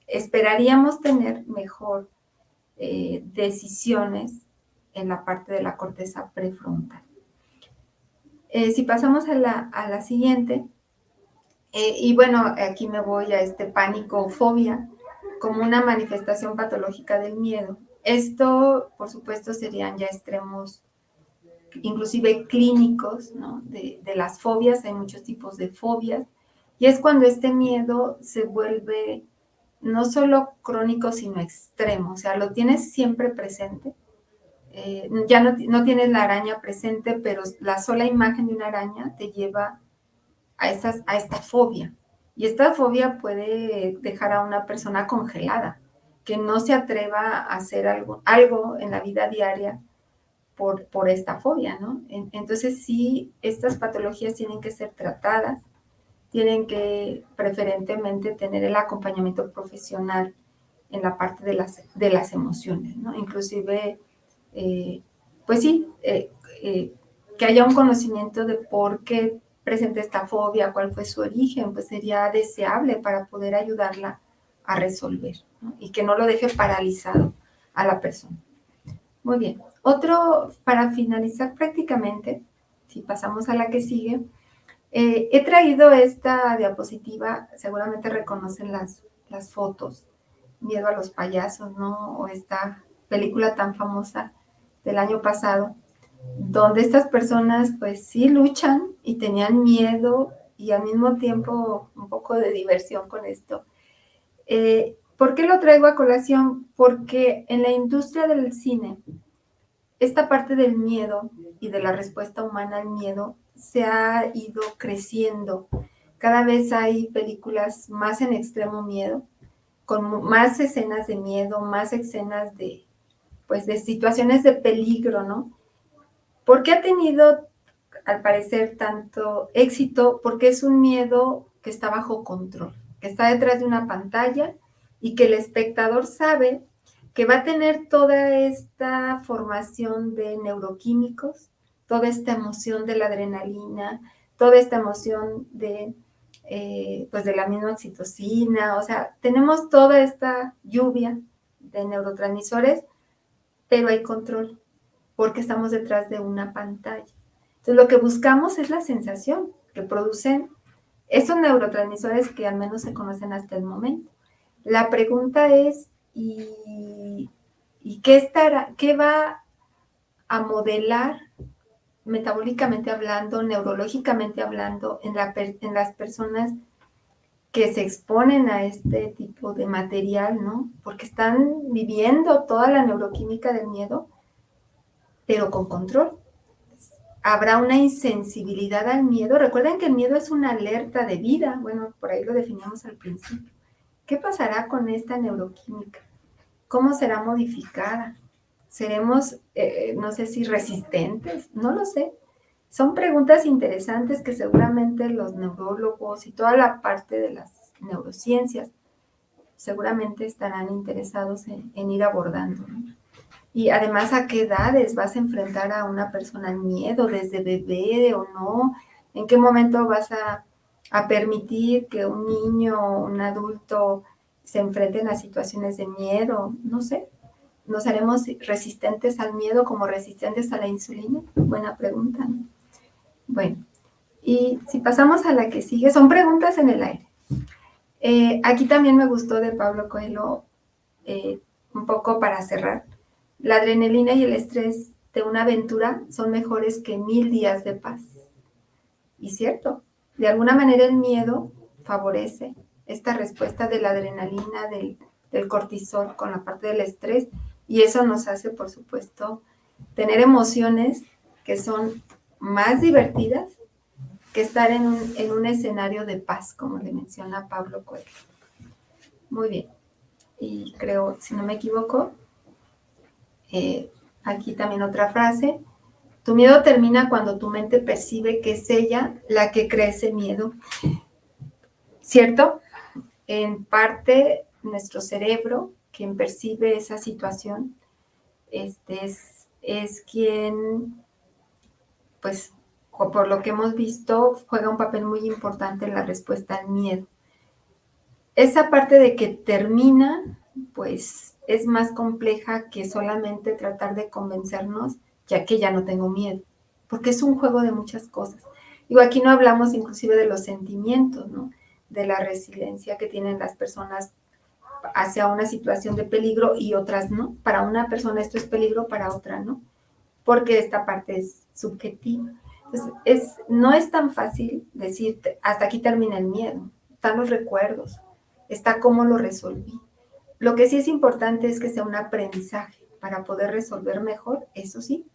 esperaríamos tener mejor decisiones en la parte de la corteza prefrontal. Si pasamos a la siguiente, y bueno, aquí me voy a pánico o fobia como una manifestación patológica del miedo. Esto, por supuesto, serían ya extremos, inclusive clínicos, ¿no? De las fobias, hay muchos tipos de fobias, y es cuando este miedo se vuelve no solo crónico, sino extremo, o sea, lo tienes siempre presente. Ya no tienes la araña presente, pero la sola imagen de una araña te lleva a esta fobia. Y esta fobia puede dejar a una persona congelada, que no se atreva a hacer algo en la vida diaria por esta fobia, ¿no? Entonces sí, estas patologías tienen que ser tratadas, tienen que preferentemente tener el acompañamiento profesional en la parte de las emociones, ¿no? Inclusive, pues sí, que haya un conocimiento de por qué presenta esta fobia, cuál fue su origen, pues sería deseable para poder ayudarla a resolver, ¿no? Y que no lo deje paralizado a la persona. Muy bien. Otro, para finalizar prácticamente, si pasamos a la que sigue, he traído esta diapositiva, seguramente reconocen las fotos, Miedo a los payasos, ¿no? O esta película tan famosa del año pasado, donde estas personas pues sí luchan y tenían miedo y al mismo tiempo un poco de diversión con esto. ¿Por qué lo traigo a colación? Porque en la industria del cine, esta parte del miedo y de la respuesta humana al miedo se ha ido creciendo. Cada vez hay películas más en extremo miedo, con más escenas de miedo, más escenas de situaciones de peligro, ¿no? ¿Por qué ha tenido, al parecer, tanto éxito? Porque es un miedo que está bajo control, que está detrás de una pantalla y que el espectador sabe que va a tener toda esta formación de neuroquímicos, toda esta emoción de la adrenalina, toda esta emoción pues de la misma oxitocina, o sea, tenemos toda esta lluvia de neurotransmisores, pero hay control, porque estamos detrás de una pantalla. Entonces, lo que buscamos es la sensación que producen esos neurotransmisores que al menos se conocen hasta el momento. La pregunta es, ¿y qué va a modelar metabólicamente hablando, neurológicamente hablando, en las personas que se exponen a este tipo de material, ¿no? Porque están viviendo toda la neuroquímica del miedo, pero con control. Habrá una insensibilidad al miedo. Recuerden que el miedo es una alerta de vida. Bueno, por ahí lo definimos al principio. ¿Qué pasará con esta neuroquímica? ¿Cómo será modificada? ¿Seremos, no sé si resistentes? No lo sé. Son preguntas interesantes que seguramente los neurólogos y toda la parte de las neurociencias seguramente estarán interesados en ir abordando, ¿no? Y además, ¿a qué edades vas a enfrentar a una persona al miedo? ¿Desde bebé o no? ¿En qué momento vas a permitir que un niño o un adulto se enfrenten a situaciones de miedo? No sé. ¿Nos haremos resistentes al miedo como resistentes a la insulina? Buena pregunta, ¿no? Bueno, y si pasamos a la que sigue, son preguntas en el aire. Aquí también me gustó de Pablo Coelho, un poco para cerrar. La adrenalina y el estrés de una aventura son mejores que 1000 días de paz. Y cierto, de alguna manera el miedo favorece esta respuesta de la adrenalina, del cortisol con la parte del estrés, y eso nos hace, por supuesto, tener emociones que son más divertidas que estar en un escenario de paz, como le menciona Pablo Coelho. Muy bien. Y creo, si no me equivoco, aquí también otra frase. Tu miedo termina cuando tu mente percibe que es ella la que crea ese miedo. ¿Cierto? En parte, nuestro cerebro, quien percibe esa situación, es quien, pues, por lo que hemos visto, juega un papel muy importante en la respuesta al miedo. Esa parte de que termina, pues es más compleja que solamente tratar de convencernos, ya que ya no tengo miedo, porque es un juego de muchas cosas. Digo, aquí no hablamos inclusive de los sentimientos, ¿no? De la resiliencia que tienen las personas hacia una situación de peligro y otras no. Para una persona esto es peligro, para otra no, porque esta parte es subjetiva. Entonces, no es tan fácil decirte, hasta aquí termina el miedo, están los recuerdos, está cómo lo resolví. Lo que sí es importante es que sea un aprendizaje para poder resolver mejor, eso sí.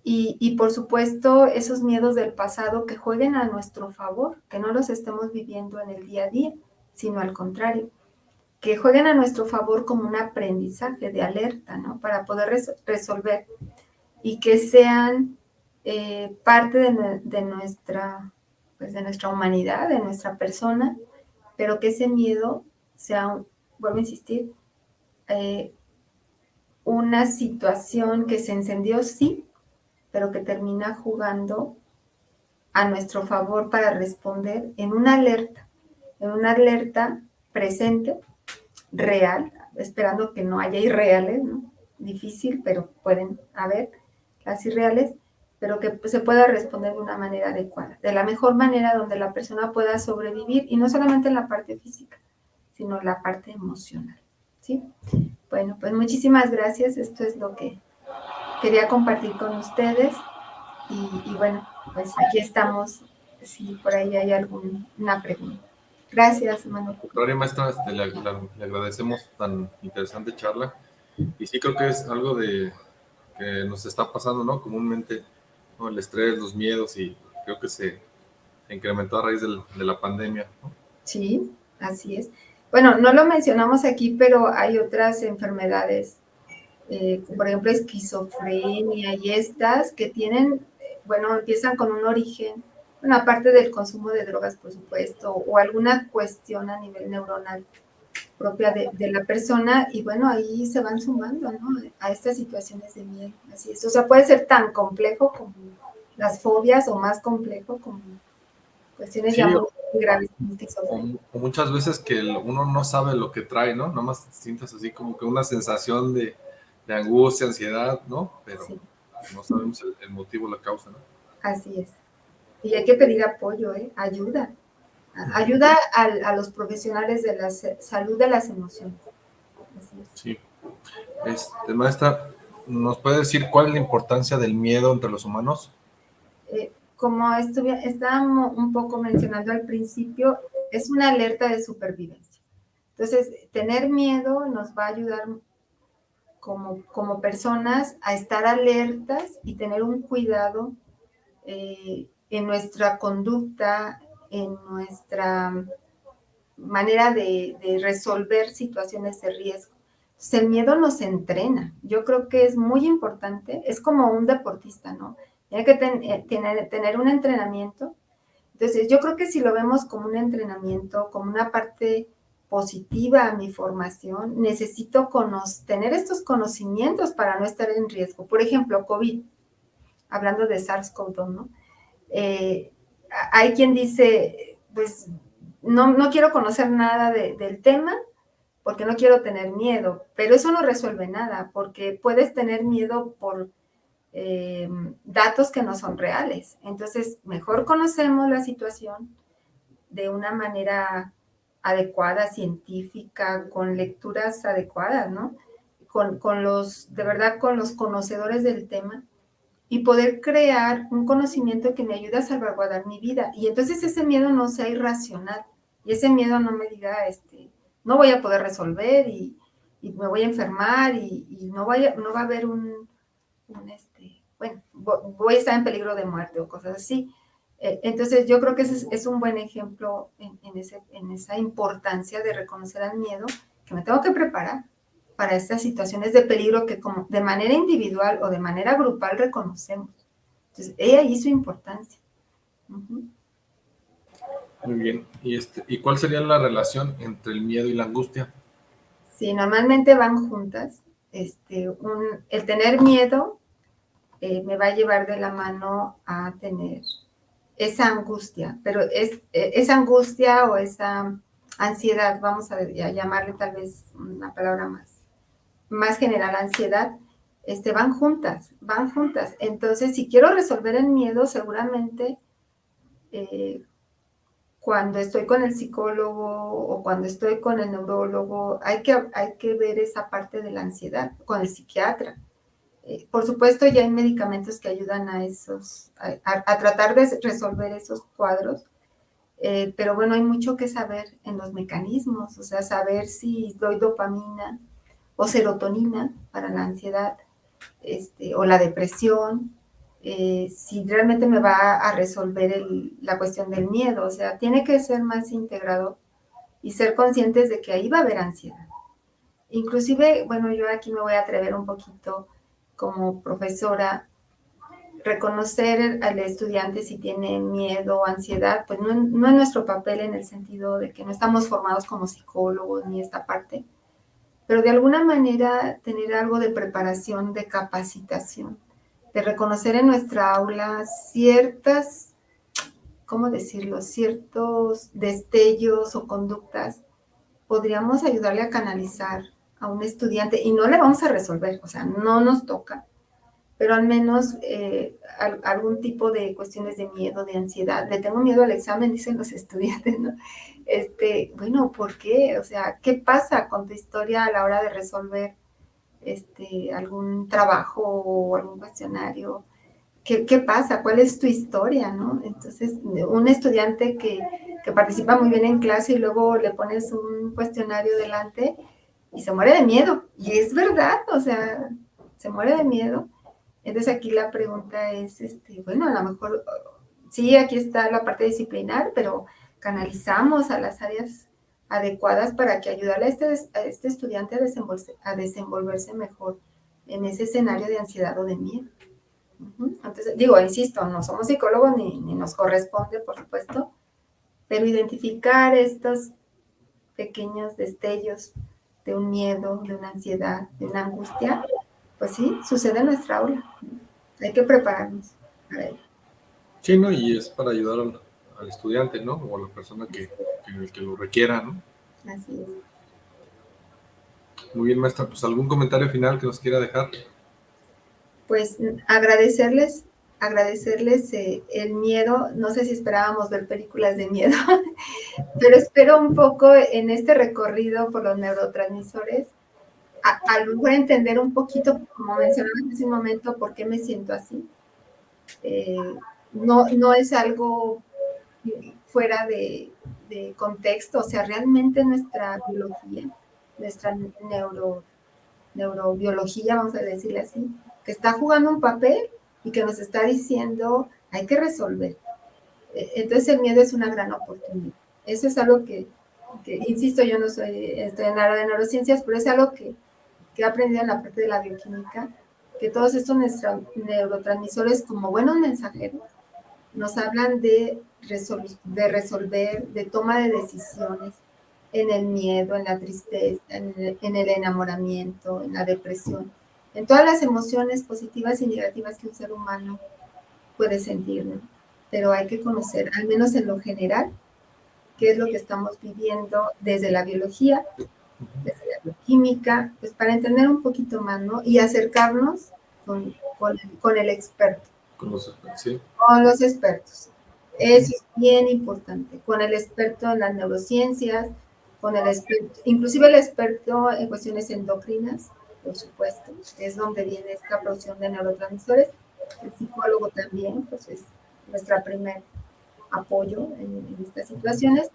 Y por supuesto, esos miedos del pasado que jueguen a nuestro favor, que no los estemos viviendo en el día a día, sino al contrario, que jueguen a nuestro favor como un aprendizaje de alerta, ¿no? Para poder resolver y que sean parte de nuestra, pues de nuestra humanidad, de nuestra persona, pero que ese miedo sea, vuelvo a insistir, una situación que se encendió, sí, pero que termina jugando a nuestro favor para responder en una alerta presente, real, esperando que no haya irreales, ¿no? Difícil, pero pueden haber las irreales, pero que se pueda responder de una manera adecuada, de la mejor manera donde la persona pueda sobrevivir, y no solamente en la parte física, sino en la parte emocional, ¿sí? Bueno, pues muchísimas gracias, esto es lo que quería compartir con ustedes, y bueno, pues aquí estamos, si por ahí hay alguna pregunta. Gracias, Manuel. Doctora maestra, le agradecemos tan interesante charla, y sí creo que es algo de que nos está pasando, ¿no? Comúnmente, ¿no? El estrés, los miedos, y creo que se incrementó a raíz de la pandemia, ¿no? Sí, así es. Bueno, no lo mencionamos aquí, pero hay otras enfermedades, como por ejemplo esquizofrenia y estas que tienen, bueno, empiezan con un origen, bueno, aparte del consumo de drogas, por supuesto, o alguna cuestión a nivel neuronal propia de la persona, y bueno, ahí se van sumando, ¿no? A estas situaciones de miedo, así es. O sea, puede ser tan complejo como las fobias o más complejo como cuestiones ya Sí, muy graves. o muchas veces que uno no sabe lo que trae, ¿no? Nomás sientes así como que una sensación de angustia, ansiedad, ¿no? Pero Sí, no sabemos el motivo, la causa, ¿no? así es. Y hay que pedir apoyo, ayuda. Ayuda a los profesionales de la salud de las emociones. Así es. Sí. Maestra, ¿nos puede decir cuál es la importancia del miedo entre los humanos? Como estábamos un poco mencionando al principio, es una alerta de supervivencia. Entonces, tener miedo nos va a ayudar como personas a estar alertas y tener un cuidado en nuestra conducta, en nuestra manera de resolver situaciones de riesgo. Entonces, el miedo nos entrena. Yo creo que es muy importante, es como un deportista, ¿no? Tiene que tener un entrenamiento. Entonces, yo creo que si lo vemos como un entrenamiento, como una parte positiva a mi formación, necesito tener estos conocimientos para no estar en riesgo. Por ejemplo, COVID, hablando de SARS-CoV-2, ¿no? Hay quien dice, pues no quiero conocer nada del tema porque no quiero tener miedo, pero eso no resuelve nada, porque puedes tener miedo por datos que no son reales. Entonces, mejor conocemos la situación de una manera adecuada, científica, con lecturas adecuadas, ¿no? De verdad, con los conocedores del tema, y poder crear un conocimiento que me ayude a salvaguardar mi vida. Y entonces ese miedo no sea irracional, y ese miedo no me diga, no voy a poder resolver y me voy a enfermar y no va a haber bueno, voy a estar en peligro de muerte o cosas así. Entonces yo creo que ese es un buen ejemplo en esa importancia de reconocer al miedo, que me tengo que preparar para estas situaciones de peligro que como de manera individual o de manera grupal reconocemos. Entonces, ahí su importancia. Uh-huh. Muy bien. ¿Y cuál sería la relación entre el miedo y la angustia? Sí, normalmente van juntas. El tener miedo me va a llevar de la mano a tener esa angustia, pero esa angustia o esa ansiedad, vamos a llamarle tal vez una palabra más general, ansiedad, van juntas, van juntas. Entonces, si quiero resolver el miedo, seguramente cuando estoy con el psicólogo o cuando estoy con el neurólogo, hay que ver esa parte de la ansiedad, con el psiquiatra. Por supuesto, ya hay medicamentos que ayudan a tratar de resolver esos cuadros, pero bueno, hay mucho que saber en los mecanismos, o sea, saber si doy dopamina o serotonina para la ansiedad, o la depresión, si realmente me va a resolver la cuestión del miedo, o sea, tiene que ser más integrado y ser conscientes de que ahí va a haber ansiedad. Inclusive, bueno, yo aquí me voy a atrever un poquito como profesora, reconocer al estudiante si tiene miedo o ansiedad, pues no es nuestro papel en el sentido de que no estamos formados como psicólogos ni esta parte, pero de alguna manera tener algo de preparación, de capacitación, de reconocer en nuestra aula ciertas, ¿cómo decirlo?, ciertos destellos o conductas, podríamos ayudarle a canalizar a un estudiante y no le vamos a resolver, o sea, no nos toca, pero al menos algún tipo de cuestiones de miedo, de ansiedad. Le tengo miedo al examen, dicen los estudiantes, ¿no? Bueno, ¿por qué? O sea, ¿qué pasa con tu historia a la hora de resolver algún trabajo o algún cuestionario? ¿Qué pasa? ¿Cuál es tu historia, no? Entonces, un estudiante que participa muy bien en clase y luego le pones un cuestionario delante y se muere de miedo. Y es verdad, o sea, se muere de miedo. Entonces aquí la pregunta es, bueno, a lo mejor sí, aquí está la parte disciplinar, pero canalizamos a las áreas adecuadas para que ayudarle a este estudiante a desenvolverse mejor en ese escenario de ansiedad o de miedo. Entonces, digo, insisto, no somos psicólogos ni nos corresponde, por supuesto, pero identificar estos pequeños destellos de un miedo, de una ansiedad, de una angustia, pues sí, sucede en nuestra aula. Hay que prepararnos para ello. Sí, ¿no? Y es para ayudar al estudiante, ¿no? O a la persona que lo requiera, ¿no? Así es. Muy bien, maestra. Pues algún comentario final que nos quiera dejar. Pues agradecerles el miedo. No sé si esperábamos ver películas de miedo, pero espero un poco en este recorrido por los neurotransmisores a lograr entender un poquito, como mencionaba hace un momento, por qué me siento así. No es algo fuera de contexto, o sea, realmente nuestra biología, nuestra neurobiología, vamos a decirle así, que está jugando un papel y que nos está diciendo, hay que resolver. Entonces el miedo es una gran oportunidad. Eso es algo que insisto, yo no estoy en área de neurociencias, pero es algo que he aprendido en la parte de la bioquímica, que todos estos neurotransmisores como buenos mensajeros nos hablan de resolver, de toma de decisiones en el miedo, en la tristeza, en el enamoramiento, en la depresión, en todas las emociones positivas y negativas que un ser humano puede sentir, ¿no? Pero hay que conocer, al menos en lo general, qué es lo que estamos viviendo desde la biología, desde la bioquímica, pues para entender un poquito más, ¿no? Y acercarnos con el experto. Con los expertos, sí. Con los expertos. Eso es bien importante. Con el experto en las neurociencias, con el experto, inclusive el experto en cuestiones endocrinas, por supuesto, es donde viene esta producción de neurotransmisores. El psicólogo también, pues es nuestro primer apoyo en estas situaciones.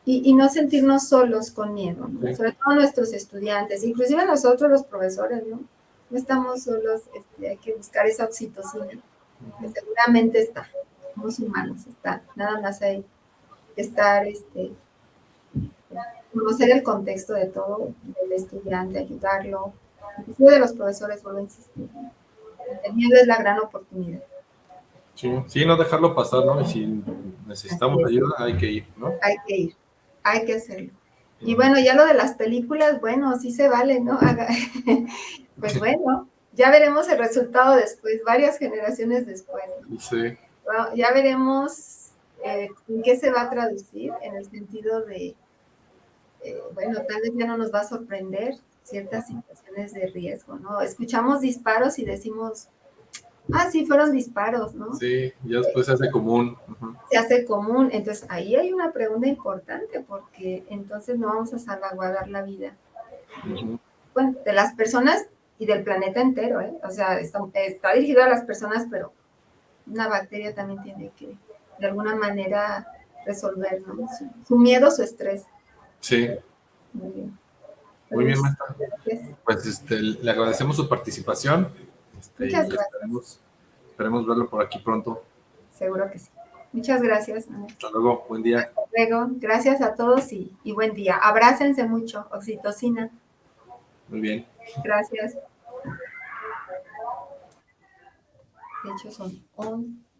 Y no sentirnos solos con miedo, ¿no? Sí. Sobre todo nuestros estudiantes, inclusive nosotros los profesores, ¿no? No estamos solos, hay que buscar esa oxitocina, que seguramente está, somos humanos, está, nada más hay que estar, conocer el contexto de todo, del estudiante, ayudarlo, inclusive de los profesores, vuelvo a insistir, ¿no? El miedo es la gran oportunidad. Sí, no dejarlo pasar, ¿no? Y si necesitamos ayuda, hay que ir, ¿no? Hay que ir, hay que hacerlo. Y bueno, ya lo de las películas, bueno, sí se vale, ¿no? Pues bueno, Ya veremos el resultado después, varias generaciones después. Sí. Bueno, ya veremos en qué se va a traducir, en el sentido de, bueno, tal vez ya no nos va a sorprender ciertas situaciones de riesgo, ¿no? Escuchamos disparos y decimos, ah, sí, fueron disparos, ¿no? Sí, ya después se hace común. Uh-huh. Se hace común. Entonces, ahí hay una pregunta importante, porque entonces no vamos a salvaguardar la vida. Uh-huh. Bueno, de las personas y del planeta entero, ¿eh? O sea, está dirigido a las personas, pero una bacteria también tiene que, de alguna manera, resolver, ¿no? Su miedo, su estrés. Sí. Muy bien. Muy bien, maestra. Pues le agradecemos su participación. Muchas y gracias. esperemos verlo por aquí pronto. Seguro que sí. Muchas gracias. Hasta luego, buen día. Hasta luego. Gracias a todos y buen día. Abrácense mucho. Oxitocina. Muy bien. Gracias. De hecho, son 11.